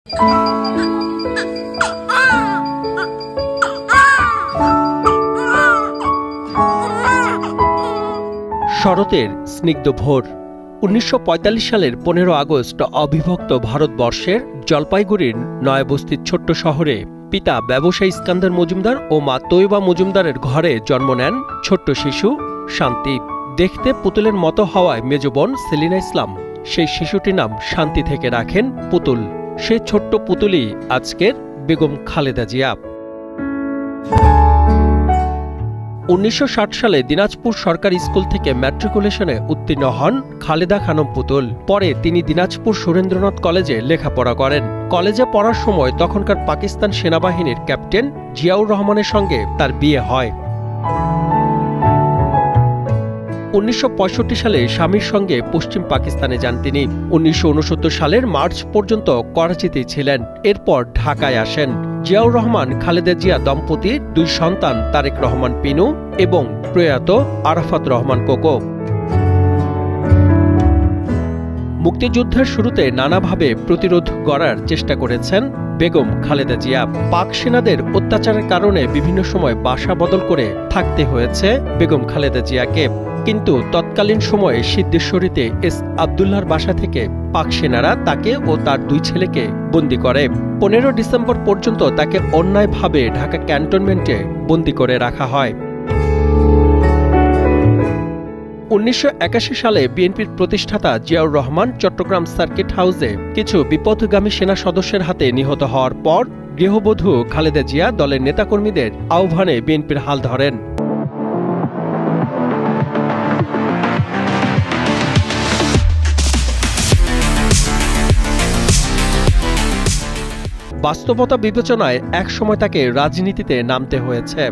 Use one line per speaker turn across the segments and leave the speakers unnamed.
শরতের স্নিগ্ধ ভোর ১৯৪৫ সালের ১৫ আগস্ট অবিভক্ত ভারতবর্ষের জলপাইগুড়ির নয়াবস্তির ছোট্ট শহরে পিতা ব্যবসায়ী ইস্কান্দার মজুমদার ও মা তৈবা মজুমদারের ঘরে জন্ম নেন ছোট্ট শিশু শান্তি। দেখতে পুতুলের মতো হওয়ায় মেজ বোন সেলিনা ইসলাম সেই শিশুটির নাম শান্তি থেকে রাখেন পুতুল। সে ছোট্ট পুতুলই আজকের বেগম খালেদা জিয়া। ১৯৬০ সালে দিনাজপুর সরকারি স্কুল থেকে ম্যাট্রিকুলেশনে উত্তীর্ণ হন খালেদা খানম পুতুল। পরে তিনি দিনাজপুর সুরেন্দ্রনাথ কলেজে লেখাপড়া করেন। কলেজে পড়ার সময় তখনকার পাকিস্তান সেনাবাহিনীর ক্যাপ্টেন জিয়াউর রহমানের সঙ্গে তার বিয়ে হয়। ১৯৬৫ সালে স্বামীর সঙ্গে পশ্চিম পাকিস্তানে যান তিনি। ১৯৬৯ সালের মার্চ পর্যন্ত করাচিতেই ছিলেন। এরপর ঢাকায় আসেন। জিয়াউর রহমান খালেদা জিয়া দম্পতির দুই সন্তান তারেক রহমান পিনু এবং প্রয়াত আরাফাত রহমান কোকো। মুক্তিযুদ্ধের শুরুতে নানাভাবে প্রতিরোধ গড়ার চেষ্টা করেছেন বেগম খালেদা জিয়া। পাক সেনাদের অত্যাচারের কারণে বিভিন্ন সময় বাসা বদল করে থাকতে হয়েছে বেগম খালেদা জিয়াকে। কিন্তু তৎকালীন সময়ে সিদ্ধেশ্বরীতে এস আবদুল্লাহর বাসা থেকে পাক সেনারা তাকে ও তার দুই ছেলেকে বন্দী করে। ১৫ ডিসেম্বর পর্যন্ত তাকে অন্যায়ভাবে ঢাকা ক্যান্টনমেন্টে বন্দী করে রাখা হয়। ১৯৮১ সালে বিএনপির প্রতিষ্ঠাতা জিয়াউর রহমান চট্টগ্রাম সার্কিট হাউসে কিছু বিপথগামী সেনা সদস্যের হাতে নিহত হওয়ার পর গৃহবধূ খালেদা জিয়া দলের নেতাকর্মীদের আহ্বানে বিএনপির হাল ধরেন। বাস্তবতা বিবেচনায় একসময় তাকে রাজনীতিতে নামতে হয়েছে।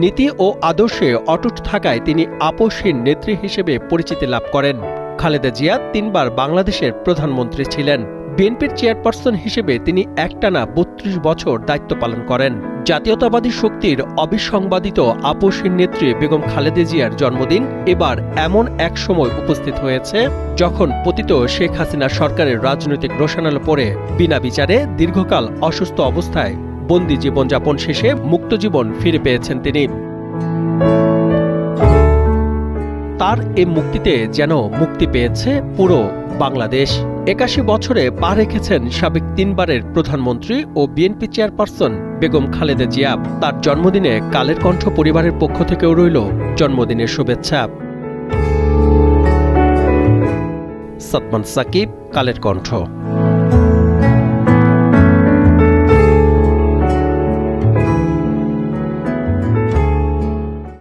নীতি ও আদর্শে অটুট থাকায় তিনি আপোষহীন নেত্রী হিসেবে পরিচিতি লাভ করেন। খালেদা জিয়া ৩ বার বাংলাদেশের প্রধানমন্ত্রী ছিলেন। বিএনপির চেয়ারপারসন হিসেবে তিনি একটানা ৩২ বছর দায়িত্ব পালন করেন। জাতীয়তাবাদী শক্তির অবিসংবাদিত আপোষহীন নেত্রী বেগম খালেদা জিয়ার জন্মদিন এবার এমন এক সময় উপস্থিত হয়েছে যখন পতিত শেখ হাসিনা সরকারের রাজনৈতিক রোশানলে পড়ে বিনা বিচারে দীর্ঘকাল অসুস্থ অবস্থায় বন্দী জীবনযাপন শেষে মুক্ত জীবন ফিরে পেয়েছেন তিনি। তার এই মুক্তিতে যেন মুক্তি পেয়েছে পুরো বাংলাদেশ। ৮১ বছরে পা রেখেছেন সাবেক ৩ বারের প্রধানমন্ত্রী ও বিএনপি চেয়ারপারসন বেগম খালেদা জিয়া। তার জন্মদিনে কালের কণ্ঠ পরিবারের পক্ষ থেকেও রইল জন্মদিনের শুভেচ্ছা। সাদমান সাকিব, কালের কণ্ঠ।